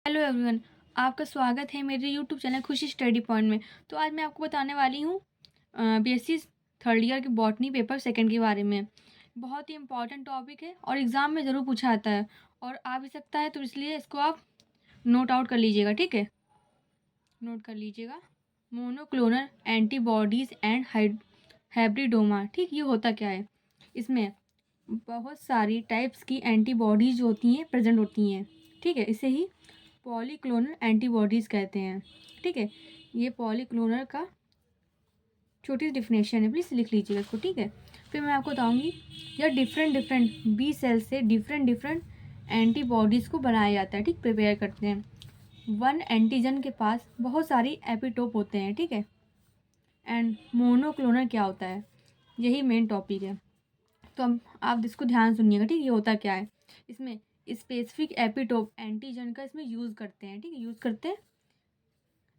Hello everyone, आपका स्वागत है मेरे यूट्यूब चैनल खुशी स्टडी पॉइंट में। तो आज मैं आपको बताने वाली हूँ बीएससी थर्ड ईयर की बॉटनी पेपर सेकंड के बारे में। बहुत ही इंपॉर्टेंट टॉपिक है और एग्ज़ाम में ज़रूर पूछा आता है और आ भी सकता है, तो इसलिए इसको आप नोट आउट कर लीजिएगा। ठीक है, नोट कर लीजिएगा। Monoclonal antibodies and hybridoma. ठीक, ये होता क्या है? इसमें बहुत सारी टाइप्स की एंटीबॉडीज़ होती हैं, प्रेजेंट होती हैं। ठीक है, इसे ही पॉलीक्लोनल एंटीबॉडीज़ कहते हैं। ठीक है, ये पॉलीक्लोनल का छोटी सी डिफिनेशन है, प्लीज़ लिख लीजिएगा इसको। ठीक है, फिर मैं आपको बताऊंगी यह डिफरेंट बी सेल से डिफरेंट एंटीबॉडीज़ को बनाया जाता है। ठीक, प्रिपेयर करते हैं। वन एंटीजन के पास बहुत सारी एपिटोप होते हैं। ठीक है, एंड मोनोक्लोनल क्या होता है, यही मेन टॉपिक है। तो अब आप इसको ध्यान सुनिएगा। ठीक, ये होता क्या है? इसमें स्पेसिफिक एपिटोप एंटीजन का इसमें यूज़ करते हैं। ठीक है, यूज़ करते हैं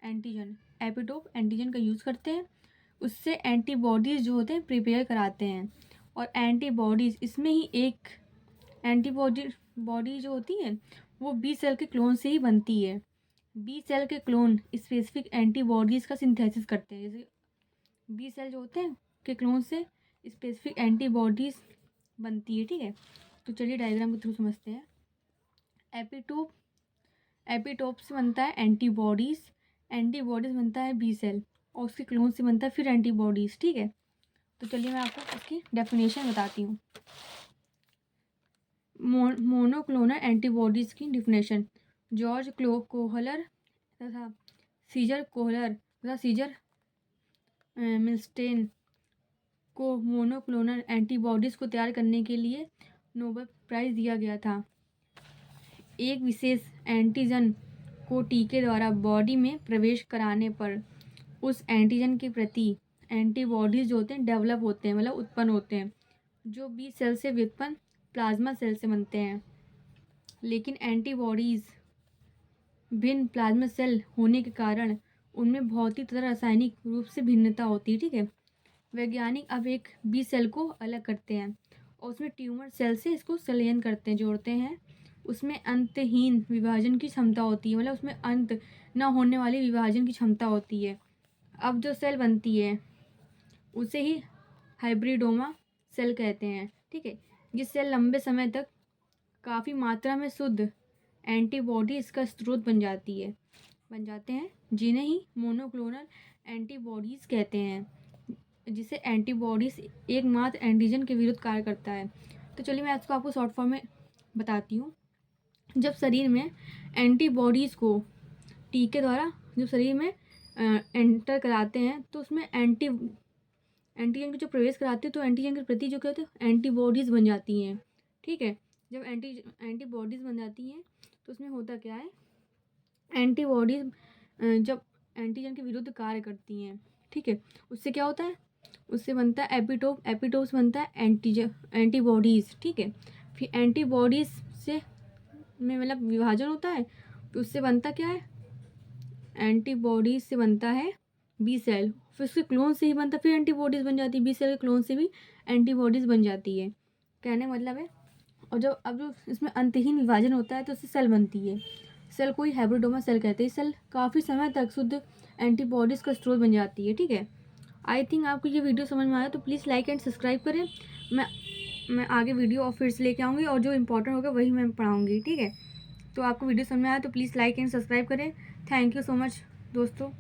एंटीजन, एपिटोप एंटीजन का यूज़ करते हैं। उससे एंटीबॉडीज़ जो होते हैं प्रिपेयर कराते हैं। और एंटीबॉडीज़ इसमें ही एक बॉडी जो होती है वो बी सेल के क्लोन से ही बनती है। बी सेल के क्लोन स्पेसिफिक एंटीबॉडीज़ का सिंथेसिस करते हैं। जैसे बी सेल जो होते हैं के क्लोन से स्पेसिफिक एंटीबॉडीज़ बनती है। ठीक है, तो चलिए डायग्राम के थ्रू समझते हैं। एपिटोप एपिटोप से बनता है एंटीबॉडीज़, एंटीबॉडीज़ बनता है बी सेल और उसके क्लोन से बनता है फिर एंटीबॉडीज़। ठीक है, तो चलिए मैं आपको इसकी डेफिनेशन बताती हूँ। मोनोक्लोनल एंटीबॉडीज़ की डिफिनेशन जॉर्ज कोहलर तथा सीजर मिल्स्टेन को मोनोक्लोनल एंटीबॉडीज़ को तैयार करने के लिए नोबेल प्राइज़ दिया गया था। एक विशेष एंटीजन को टीके द्वारा बॉडी में प्रवेश कराने पर उस एंटीजन के प्रति एंटीबॉडीज़ जो होते हैं डेवलप होते हैं, मतलब उत्पन्न होते हैं, जो बी सेल से व्युत्पन्न प्लाज्मा सेल से बनते हैं। लेकिन एंटीबॉडीज़ भिन्न प्लाज्मा सेल होने के कारण उनमें भौतिक तथा रासायनिक रूप से भिन्नता होती है। ठीक है, वैज्ञानिक अब एक बी सेल को अलग करते हैं और उसमें ट्यूमर सेल से इसको संलयन करते हैं, जोड़ते हैं। उसमें अंतहीन विभाजन की क्षमता होती है, मतलब उसमें अंत न होने वाली विभाजन की क्षमता होती है। अब जो सेल बनती है उसे ही हाइब्रिडोमा सेल कहते हैं। ठीक है, ये सेल लंबे समय तक काफ़ी मात्रा में शुद्ध एंटीबॉडीज़ का स्रोत बन जाते हैं, जिन्हें ही मोनोक्लोनल एंटीबॉडीज़ कहते हैं, जिसे एंटीबॉडीज़ एकमात्र एंटीजन के विरुद्ध कार्य करता है। तो चलिए मैं इसको आपको शॉर्ट फॉर्म में बताती हूँ। जब शरीर में एंटीबॉडीज़ को टीके द्वारा जब शरीर में एंटर कराते हैं तो उसमें एंटीजन को जो प्रवेश कराते हैं तो एंटीजन के प्रति जो क्या होते हैं एंटीबॉडीज़ बन जाती हैं। ठीक है, जब एंटीबॉडीज़ बन जाती हैं तो उसमें होता क्या है, एंटीबॉडीज़ जब एंटीजन के विरुद्ध कार्य करती हैं, ठीक है, उससे क्या होता है, उससे बनता है एपिटोप, एपिटोप से बनता है एंटीबॉडीज़। ठीक है, फिर एंटीबॉडीज़ से में मतलब विभाजन होता है, तो उससे बनता क्या है, एंटीबॉडीज से बनता है बी सेल, फिर उसके क्लोन से ही बनता, फिर एंटीबॉडीज़ बन जाती है, बी सेल के क्लोन से भी एंटीबॉडीज़ बन जाती है, कहने मतलब है। और जब अब जो इसमें अंतहीन विभाजन होता है तो उससे सेल बनती है। सेल को ही हाइब्रिडोमा सेल कहते हैं। सेल काफ़ी समय तक शुद्ध एंटीबॉडीज़ का स्रोत बन जाती है। ठीक है, आई थिंक आपको ये वीडियो समझ में आया, तो प्लीज़ लाइक एंड सब्सक्राइब करें। मैं आगे वीडियो और फिर से लेके आऊँगी और जो इंपॉर्टेंट होगा वही मैं पढ़ाऊँगी। ठीक है, तो आपको वीडियो समझ में आया तो प्लीज़ लाइक एंड सब्सक्राइब करें। थैंक यू सो मच दोस्तों।